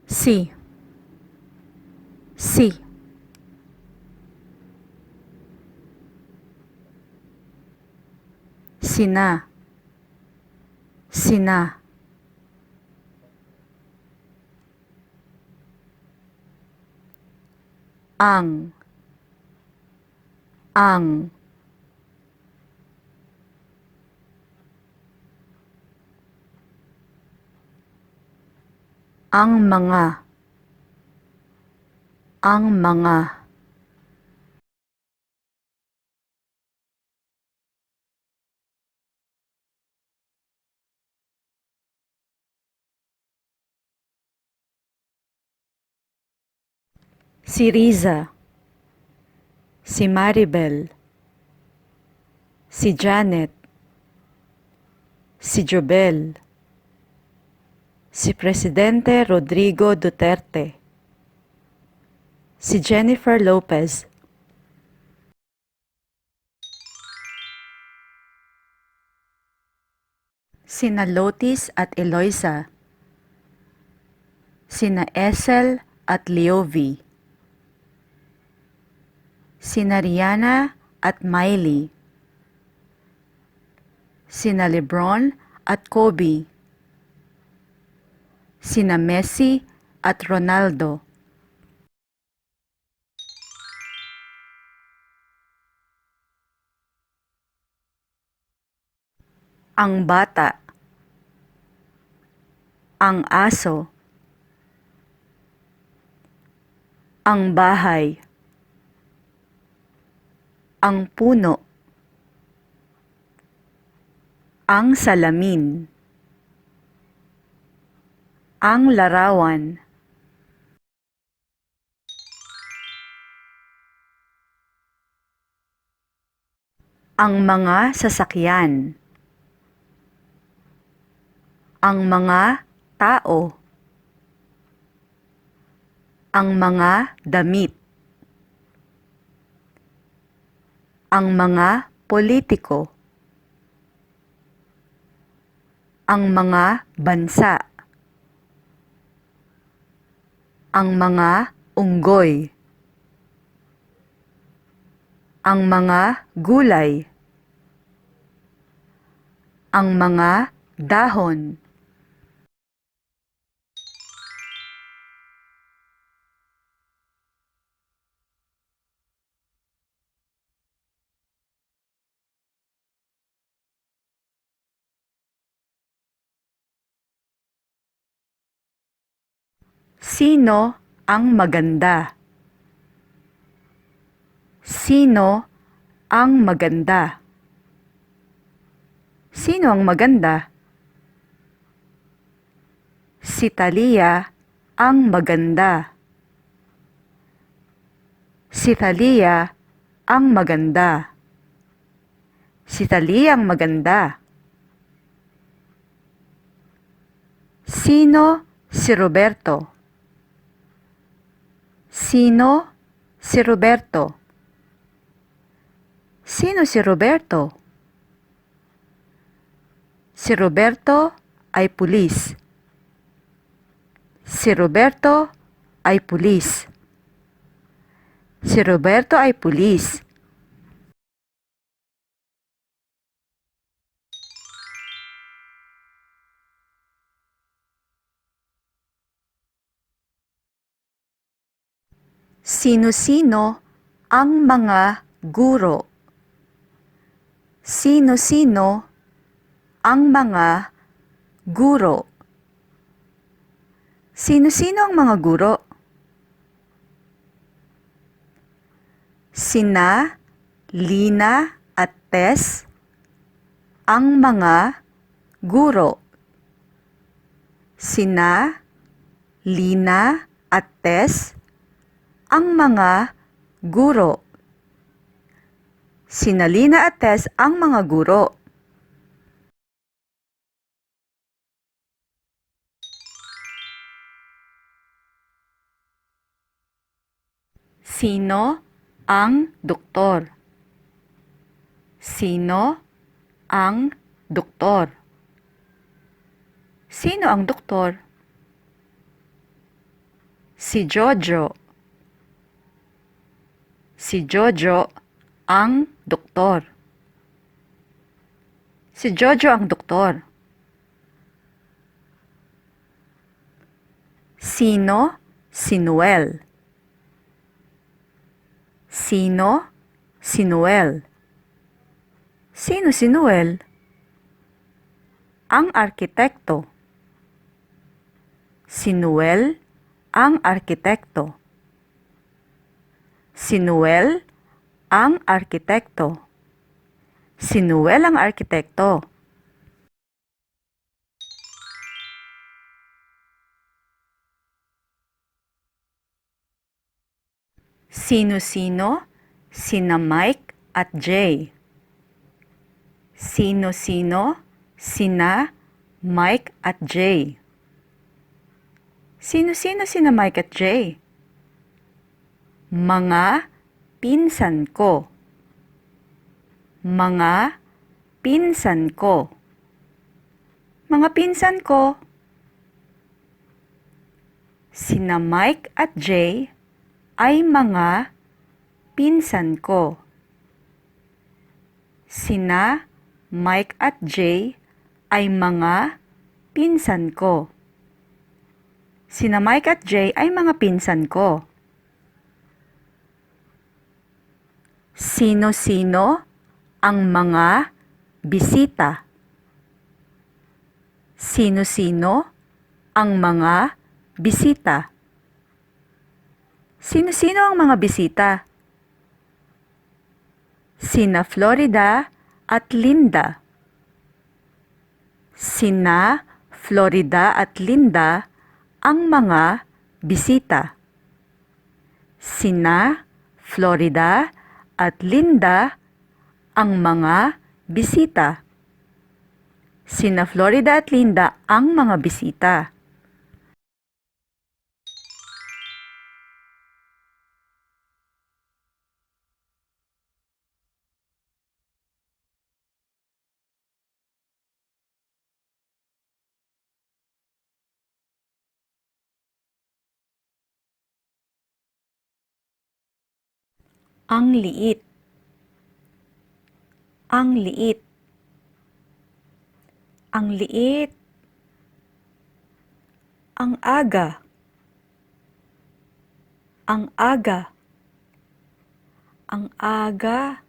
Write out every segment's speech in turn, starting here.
Si, si, sina, sina, ang, ang, ang mga, ang mga, si Riza, si Maribel, si Janet, si Jobel, si Presidente Rodrigo Duterte, si Jennifer Lopez, sina Lotis at Eloisa, sina Esel at Leovi, sina Rihanna at Miley, sina Lebron at Kobe, sina Messi at Ronaldo, ang bata, ang aso, ang bahay, ang puno, ang salamin, ang larawan, ang mga sasakyan, ang mga tao, ang mga damit, ang mga politiko, ang mga bansa, ang mga unggoy, ang mga gulay, ang mga dahon, sino ang maganda? Sino ang maganda? Sino ang maganda? Si Thalia ang maganda. Si Thalia ang maganda. Si Thalia ang maganda. Sino si Roberto? Sino si Roberto? Sino si Roberto? Si Roberto ay pulis. Si Roberto ay pulis. Si Roberto ay pulis. Sino-sino ang mga guro? Sino-sino ang mga guro? Sino-sino ang mga guro? Sina Lina at Tess ang mga guro. Sina Lina at Tess ang mga guro. Sina Lina at Tess ang mga guro. Sino ang doktor? Sino ang doktor? Sino ang doktor? Si Jojo. Si Jojo ang doktor. Si Jojo ang doktor. Sino si Noel? Sino si Noel? Sino si Noel? Ang arkitekto. Si Noel ang arkitekto. Si Noel ang arkitekto. Si Noel ang arkitekto. Sino-sino? Sina Mike at Jay. Sino-sino? Sina Mike at Jay. Sino-sino sina Mike at Jay? Mga pinsan ko. Mga pinsan ko. Mga pinsan ko. Sina Mike at Jay ay mga pinsan ko. Sina Mike at Jay ay mga pinsan ko. Sina Mike at Jay ay mga pinsan ko. Sino-sino ang mga bisita? Sino-sino ang mga bisita? Sino-sino ang mga bisita? Sina Florida at Linda. Sina Florida at Linda ang mga bisita. Sina Florida at Linda ang mga bisita. Sina Florida at Linda ang mga bisita. Ang liit. Ang liit. Ang liit. Ang aga. Ang aga. Ang aga.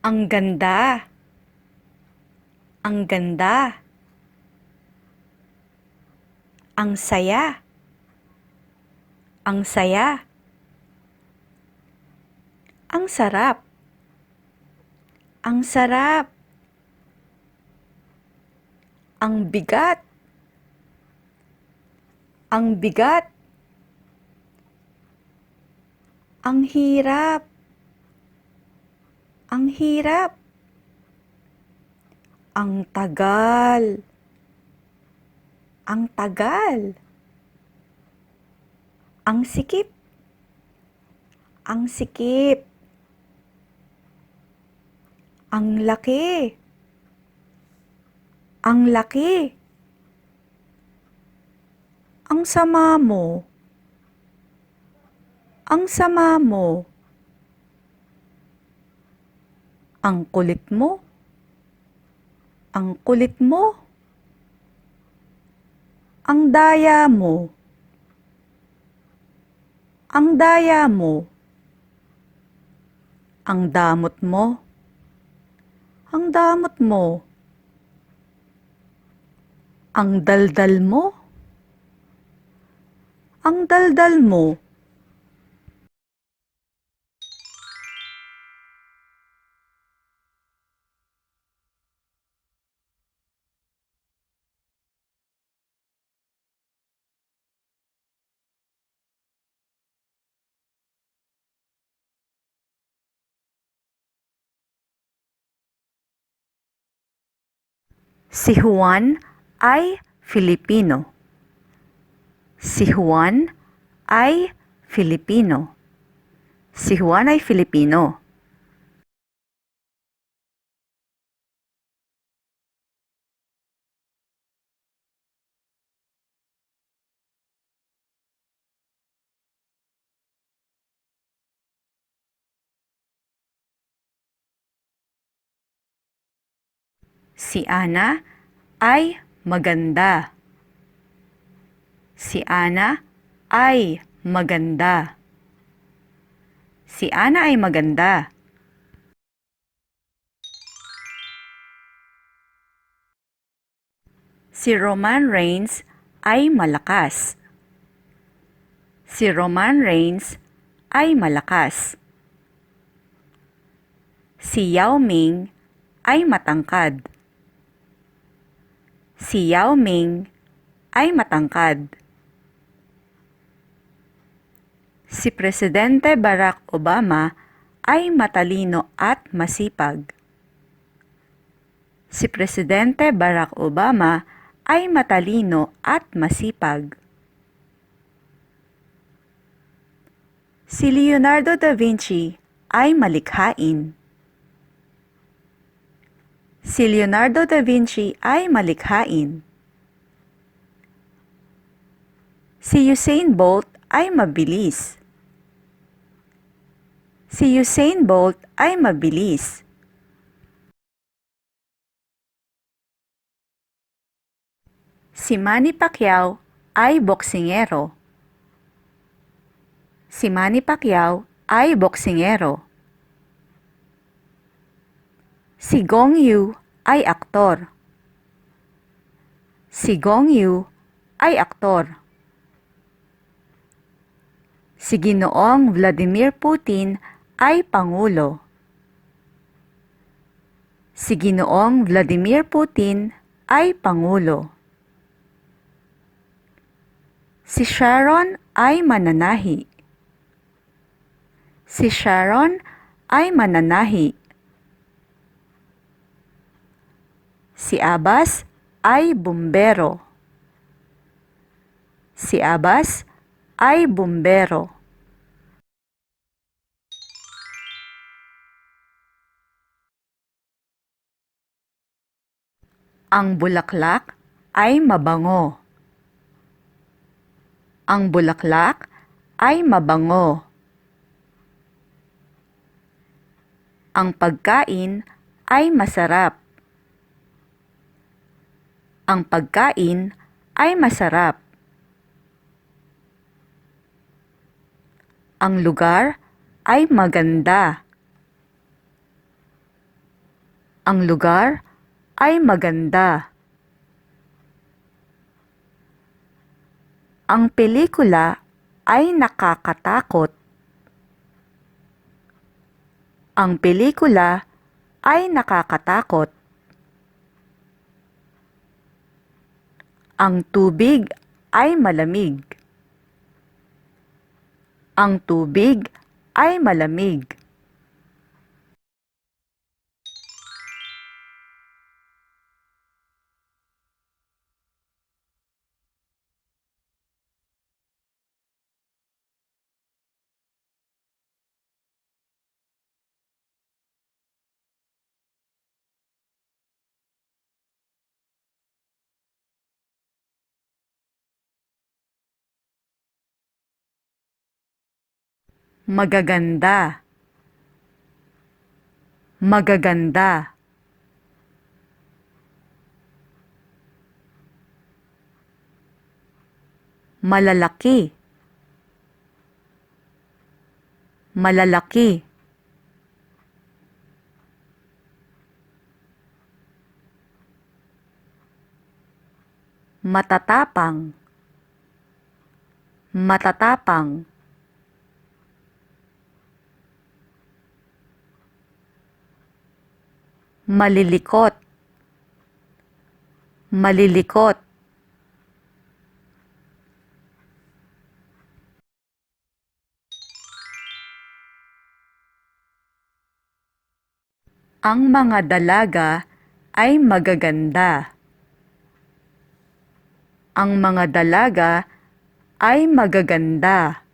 Ang ganda. Ang ganda. Ang saya. Ang saya. Ang sarap. Ang sarap. Ang bigat. Ang bigat. Ang hirap. Ang hirap. Ang tagal. Ang tagal. Ang sikip. Ang sikip. Ang laki. Ang laki. Ang sama mo. Ang sama mo. Ang kulit mo. Ang kulit mo. Ang daya mo. Ang daya mo. Ang damot mo. Ang damot mo. Ang daldal mo. Ang daldal mo. Si Juan ay Filipino. Si Juan ay Filipino. Si Juan ay Filipino. Si Ana ay maganda. Si Ana ay maganda. Si Ana ay maganda. Si Roman Reigns ay malakas. Si Roman Reigns ay malakas. Si Yao Ming ay matangkad. Si Yao Ming ay matangkad. Si Presidente Barack Obama ay matalino at masipag. Si Presidente Barack Obama ay matalino at masipag. Si Leonardo da Vinci ay malikhain. Si Leonardo da Vinci ay malikhain. Si Usain Bolt ay mabilis. Si Usain Bolt ay mabilis. Si Manny Pacquiao ay boksingero. Si Manny Pacquiao ay boksingero. Si Gong Yu ay aktor. Si Gong Yu ay aktor. Si Ginoong Vladimir Putin ay pangulo. Si Ginoong Vladimir Putin ay pangulo. Si Sharon ay mananahi. Si Sharon ay mananahi. Si Abbas ay bumbero. Si Abbas ay bumbero. Ang bulaklak ay mabango. Ang bulaklak ay mabango. Ang pagkain ay masarap. Ang pagkain ay masarap. Ang lugar ay maganda. Ang lugar ay maganda. Ang pelikula ay nakakatakot. Ang pelikula ay nakakatakot. Ang tubig ay malamig. Ang tubig ay malamig. Magaganda. Magaganda. Malalaki. Malalaki. Matatapang. Matatapang. Malilikot. Malilikot. Ang mga dalaga ay magaganda. Ang mga dalaga ay magaganda.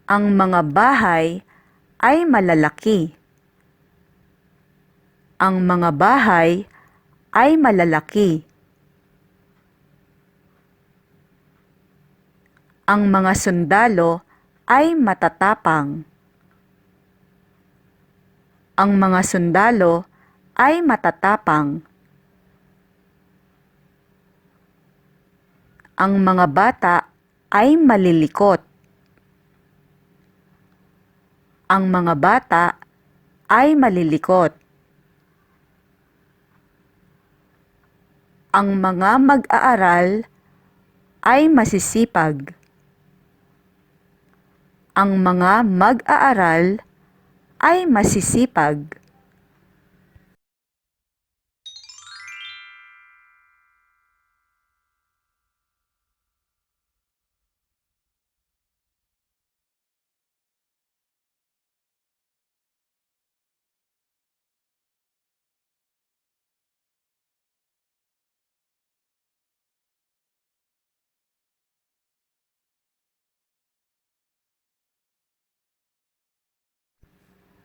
Ang mga bahay ay malalaki. Ang mga bahay ay malalaki. Ang mga sundalo ay matatapang. Ang mga sundalo ay matatapang. Ang mga bata ay malilikot. Ang mga bata ay malilikot. Ang mga mag-aaral ay masisipag. Ang mga mag-aaral ay masisipag.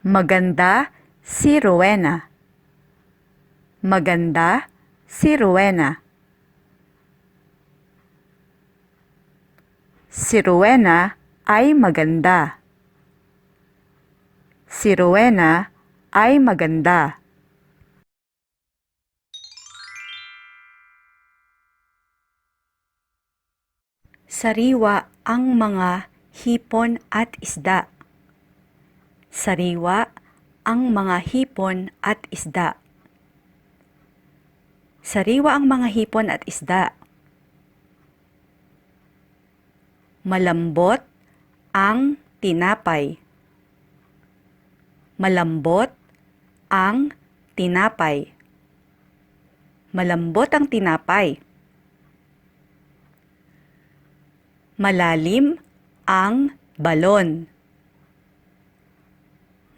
Maganda si Rowena. Maganda si Rowena. Si Rowena ay maganda. Si Rowena ay maganda. Sariwa ang mga hipon at isda. Sariwa ang mga hipon at isda. Sariwa ang mga hipon at isda. Malambot ang tinapay. Malambot ang tinapay. Malambot ang tinapay. Malalim ang balon.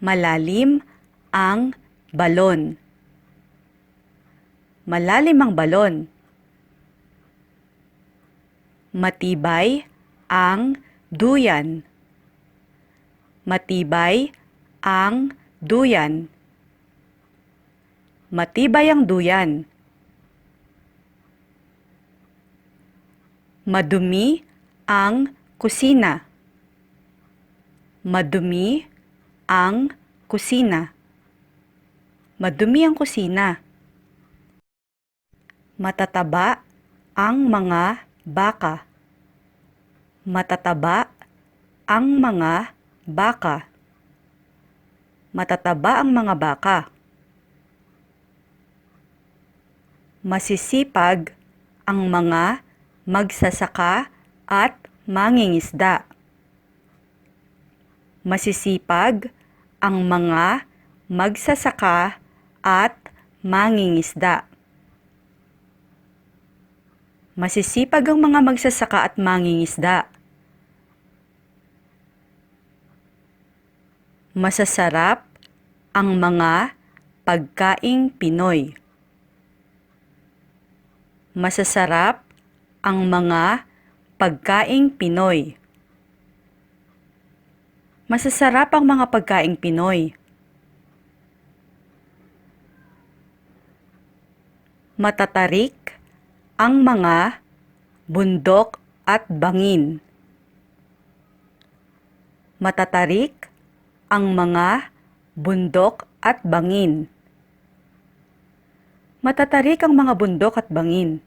Malalim ang balon. Malalim ang balon. Matibay ang duyan. Matibay ang duyan. Matibay ang duyan. Madumi ang kusina. Madumi ang kusina. Madumi ang kusina. Matataba ang mga baka. Matataba ang mga baka. Matataba ang mga baka. Masisipag ang mga magsasaka at mangingisda. Masisipag ang mga magsasaka at mangingisda. Masisipag ang mga magsasaka at mangingisda. Masasarap ang mga pagkaing Pinoy. Masasarap ang mga pagkaing Pinoy. Masasarap ang mga pagkaing Pinoy. Matatarik ang mga bundok at bangin. Matatarik ang mga bundok at bangin. Matatarik ang mga bundok at bangin.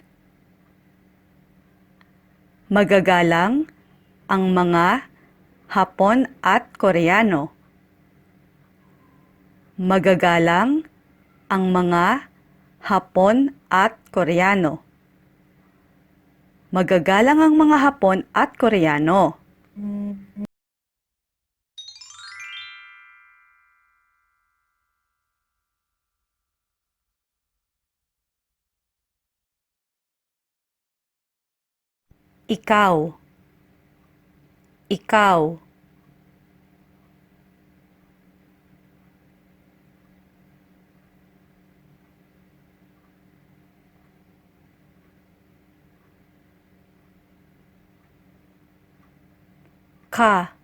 Magagalang ang mga Hapon at Koreano. Magagalang ang mga Hapon at Koreano. Magagalang ang mga Hapon at Koreano. Ikaw. Ikaw. Ka.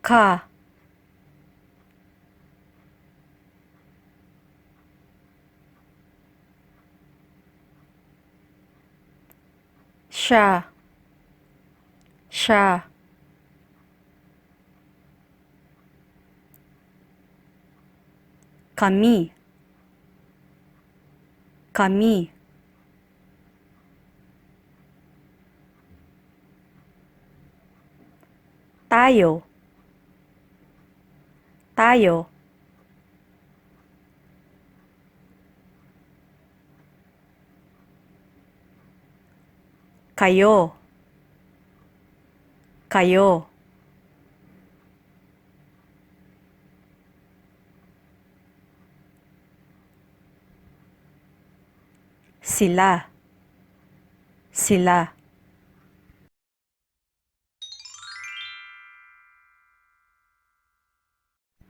Ka. Siya. Siya. Kami. Kami. Tayo. Tayo. Kayo. Kayo. Sila. Sila.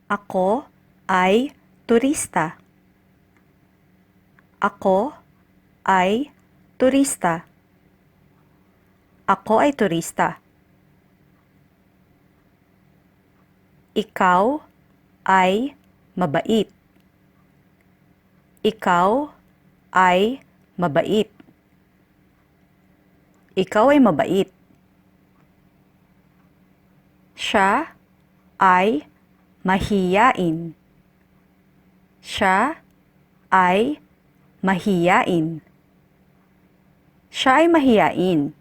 Ako ay turista. Ako ay turista. Ako ay turista. Ikaw ay mabait. Ikaw ay mabait. Ikaw ay mabait. Siya ay mahiyain. Siya ay mahiyain. Siya ay mahiyain.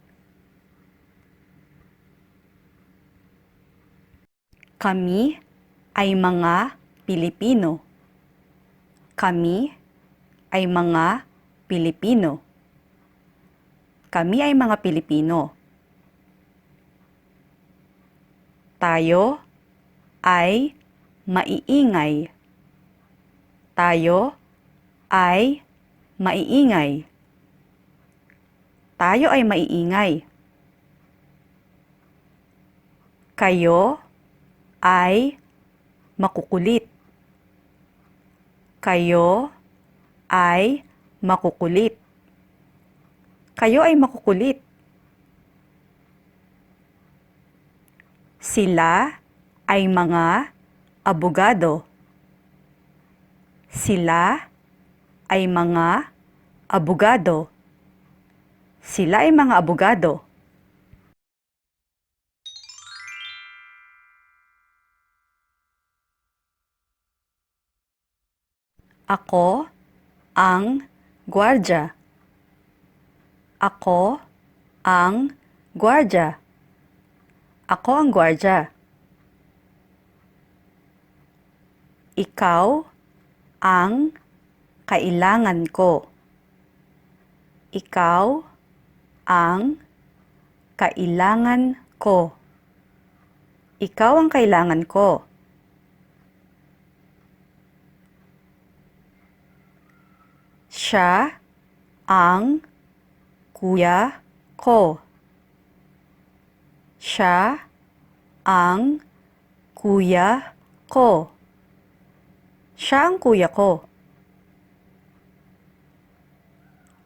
Kami ay mga Pilipino. Kami ay mga Pilipino. Kami ay mga Pilipino. Tayo ay maiingay. Tayo ay maiingay. Tayo ay maiingay. Kayo ay makukulit. Kayo ay makukulit. Kayo ay makukulit. Sila ay mga abogado. Sila ay mga abogado. Sila ay mga abogado. Ako ang gwardya. Ako ang gwardya. Ako ang gwardya. Ikaw ang kailangan ko. Ikaw ang kailangan ko. Ikaw ang kailangan ko. Siya ang kuya ko. Siya ang kuya ko. Siya ang kuya ko.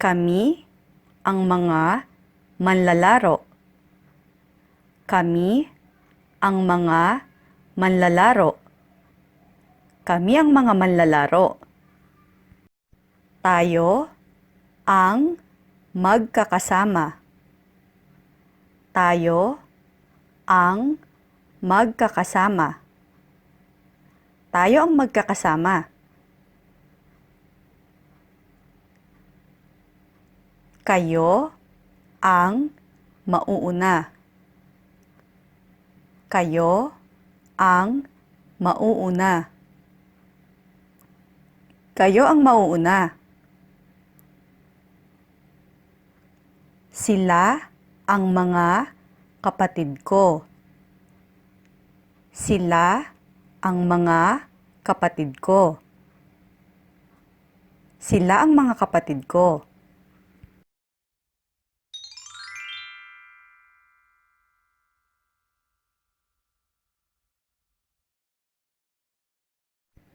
Kami ang mga manlalaro. Kami ang mga manlalaro. Kami ang mga manlalaro. Tayo ang magkakasama. Tayo ang magkakasama. Tayo ang magkakasama. Kayo ang mauuna. Kayo ang mauuna. Kayo ang mauuna. Sila ang mga kapatid ko. Sila ang mga kapatid ko. Sila ang mga kapatid ko.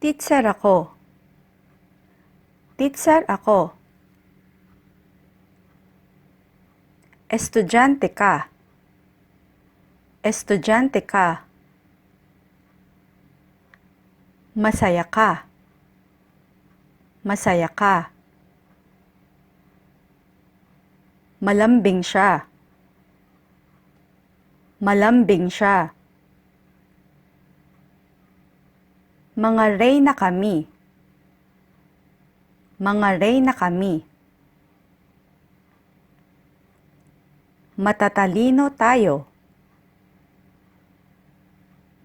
Teacher ako. Teacher ako. Estudyante ka. Estudyante ka. Masaya ka. Masaya ka. Malambing siya. Malambing siya. Mga reyna kami. Mga reyna kami. Matatalino tayo.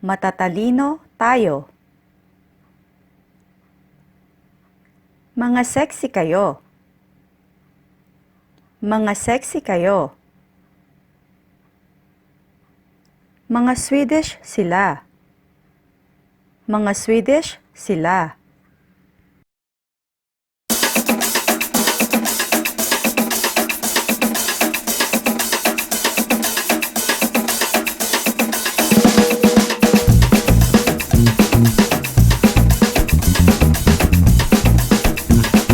Matatalino tayo. Mga sexy kayo. Mga sexy kayo. Mga Swedish sila. Mga Swedish sila.